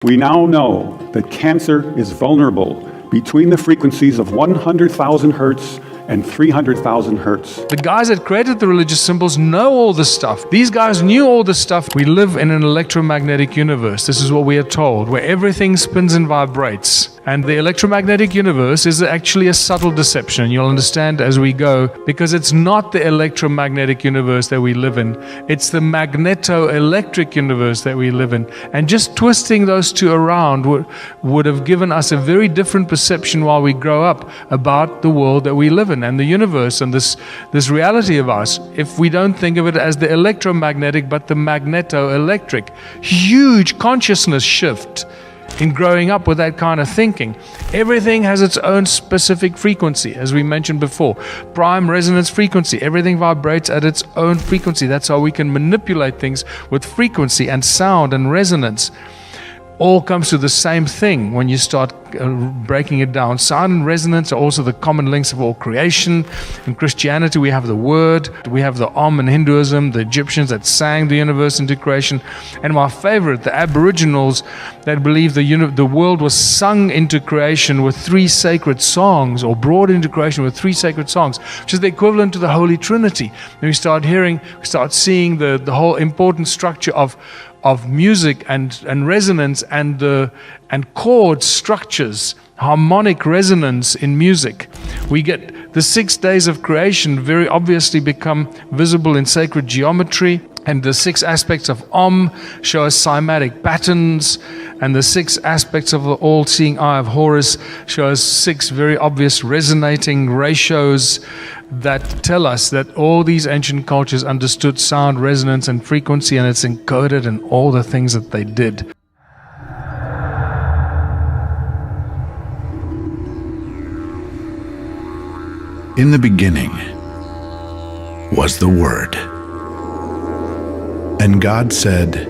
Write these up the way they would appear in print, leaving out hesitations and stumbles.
We now know that cancer is vulnerable between the frequencies of 100,000 hertz and 300,000 hertz. The guys that created the religious symbols know all this stuff. These guys knew all this stuff. We live in an electromagnetic universe. This is what we are told, where everything spins and vibrates. And the electromagnetic universe is actually a subtle deception. You'll understand as we go, because it's not the electromagnetic universe that we live in. It's the magneto-electric universe that we live in. And just twisting those two around would have given us a very different perception while we grow up about the world that we live in and the universe and this reality of us, if we don't think of it as the electromagnetic but the magneto-electric. Huge consciousness shift in growing up with that kind of thinking. Everything has its own specific frequency, as we mentioned before. Prime resonance frequency. Everything vibrates at its own frequency. That's how we can manipulate things with frequency and sound and resonance. All comes to the same thing when you start breaking it down. Sound and resonance are also the common links of all creation. In Christianity, we have the Word, we have the Om in Hinduism, the Egyptians that sang the universe into creation, and my favorite, the Aboriginals that believe the world was sung into creation with 3 sacred songs, or brought into creation with 3 sacred songs, which is the equivalent to the Holy Trinity. And we start seeing the whole important structure of music and resonance and chord structures, harmonic resonance in music. We get the 6 days of creation very obviously become visible in sacred geometry, and the 6 aspects of Om show us cymatic patterns, and the 6 aspects of the all-seeing eye of Horus show us 6 very obvious resonating ratios that tell us that all these ancient cultures understood sound, resonance, and frequency, and it's encoded in all the things that they did. In the beginning was the Word, and God said,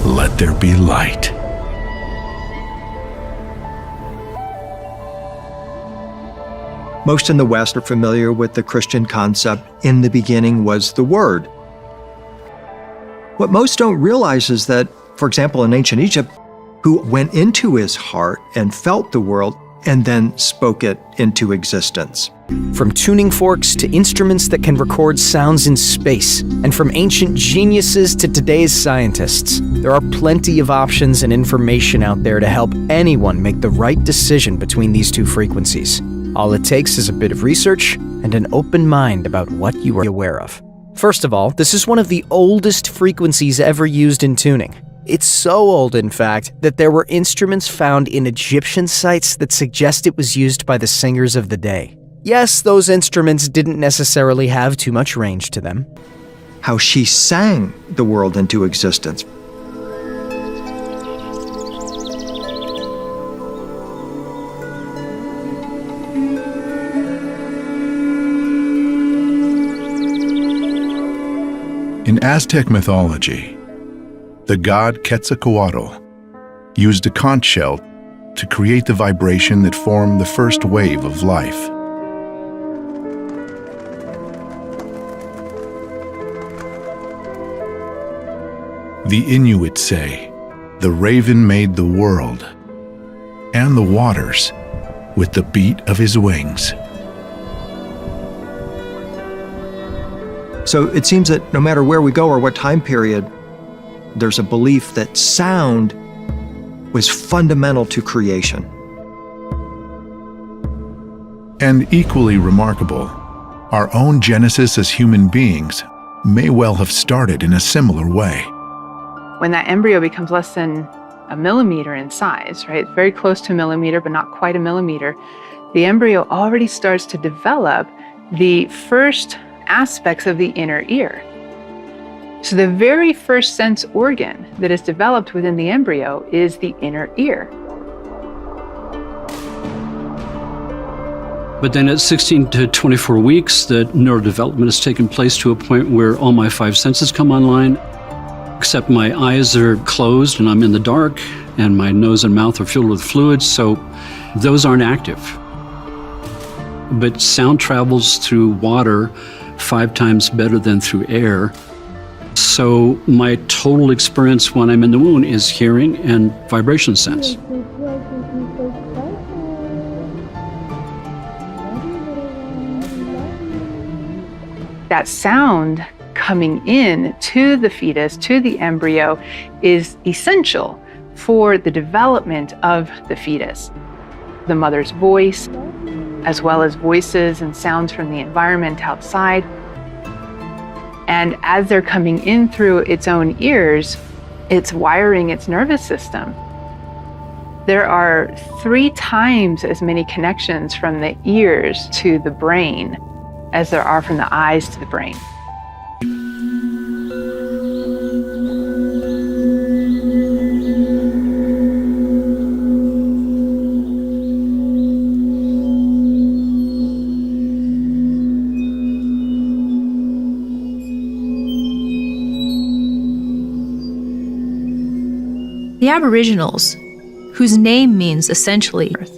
"Let there be light." Most in the West are familiar with the Christian concept, in the beginning was the Word. What most don't realize is that, for example, in ancient Egypt, who went into his heart and felt the world and then spoke it into existence. From tuning forks to instruments that can record sounds in space, and from ancient geniuses to today's scientists, there are plenty of options and information out there to help anyone make the right decision between these 2 frequencies. All it takes is a bit of research and an open mind about what you are aware of. First of all, this is one of the oldest frequencies ever used in tuning. It's so old, in fact, that there were instruments found in Egyptian sites that suggest it was used by the singers of the day. Yes, those instruments didn't necessarily have too much range to them. How she sang the world into existence. In Aztec mythology, the god Quetzalcoatl used a conch shell to create the vibration that formed the first wave of life. The Inuit say, "The raven made the world and the waters with the beat of his wings." So it seems that no matter where we go or what time period, there's a belief that sound was fundamental to creation. And equally remarkable, our own genesis as human beings may well have started in a similar way. When that embryo becomes less than a millimeter in size, right? Very close to a millimeter, but not quite a millimeter, the embryo already starts to develop the first aspects of the inner ear. So the very first sense organ that is developed within the embryo is the inner ear. But then at 16 to 24 weeks, the neurodevelopment has taken place to a point where all my 5 senses come online, except my eyes are closed and I'm in the dark, and my nose and mouth are filled with fluids, so those aren't active. But sound travels through water 5 times better than through air. So my total experience when I'm in the womb is hearing and vibration sense. That sound coming in to the fetus, to the embryo, is essential for the development of the fetus. The mother's voice, as well as voices and sounds from the environment outside. And as they're coming in through its own ears, it's wiring its nervous system. There are 3 times as many connections from the ears to the brain as there are from the eyes to the brain. The Aboriginals, whose name means essentially earth,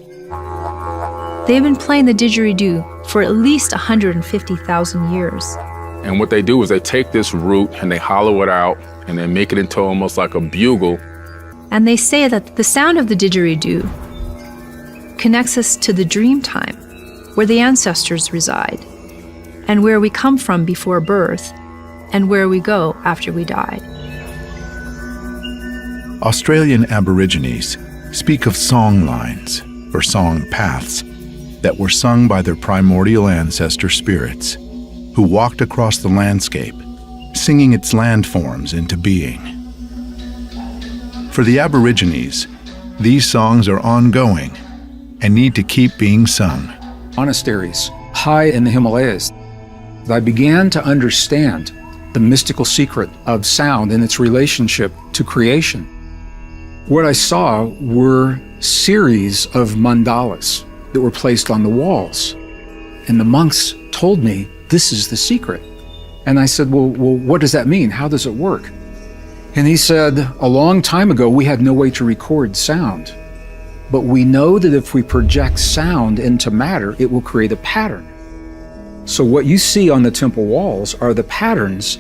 they've been playing the didgeridoo for at least 150,000 years. And what they do is they take this root and they hollow it out and they make it into almost like a bugle. And they say that the sound of the didgeridoo connects us to the dream time, where the ancestors reside, and where we come from before birth, and where we go after we die. Australian Aborigines speak of song lines, or song paths, that were sung by their primordial ancestor spirits, who walked across the landscape, singing its landforms into being. For the Aborigines, these songs are ongoing and need to keep being sung. Monasteries high in the Himalayas, I began to understand the mystical secret of sound and its relationship to creation. What I saw were series of mandalas that were placed on the walls. And the monks told me, this is the secret. And I said, well, what does that mean? How does it work? And he said, a long time ago, we had no way to record sound. But we know that if we project sound into matter, it will create a pattern. So what you see on the temple walls are the patterns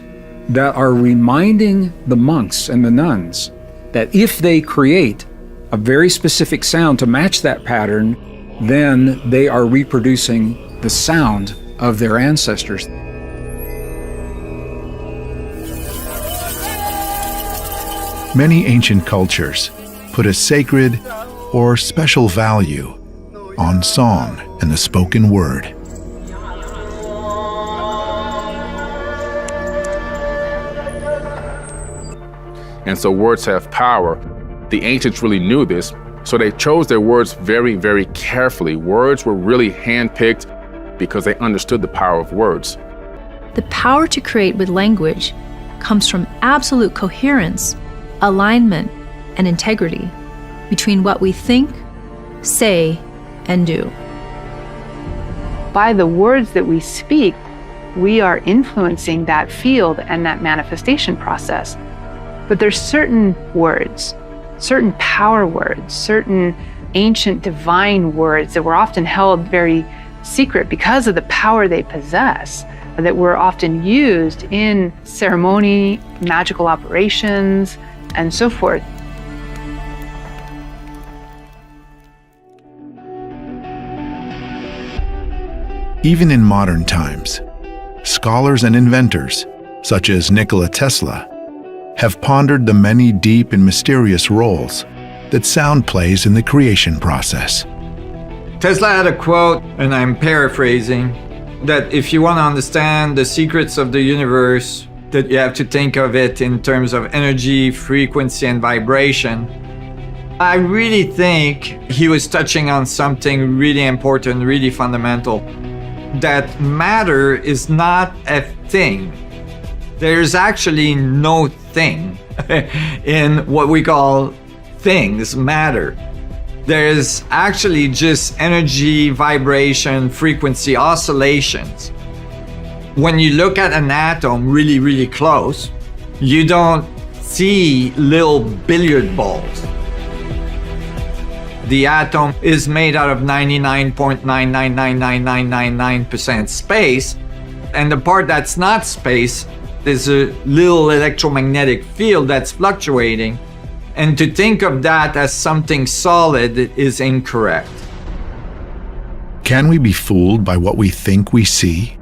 that are reminding the monks and the nuns that if they create a very specific sound to match that pattern, then they are reproducing the sound of their ancestors. Many ancient cultures put a sacred or special value on song and the spoken word. And so words have power. The ancients really knew this, so they chose their words very, very carefully. Words were really handpicked because they understood the power of words. The power to create with language comes from absolute coherence, alignment, and integrity between what we think, say, and do. By the words that we speak, we are influencing that field and that manifestation process. But there's certain words, certain power words, certain ancient divine words that were often held very secret because of the power they possess, that were often used in ceremony, magical operations, and so forth. Even in modern times, scholars and inventors, such as Nikola Tesla, have pondered the many deep and mysterious roles that sound plays in the creation process. Tesla had a quote, and I'm paraphrasing, that if you want to understand the secrets of the universe, that you have to think of it in terms of energy, frequency, and vibration. I really think he was touching on something really important, really fundamental, that matter is not a thing. There's actually no thing in what we call things, matter. There's actually just energy, vibration, frequency, oscillations. When you look at an atom really, really close, you don't see little billiard balls. The atom is made out of 99.9999999% space, and the part that's not space There's a little electromagnetic field that's fluctuating, and to think of that as something solid is incorrect. Can we be fooled by what we think we see?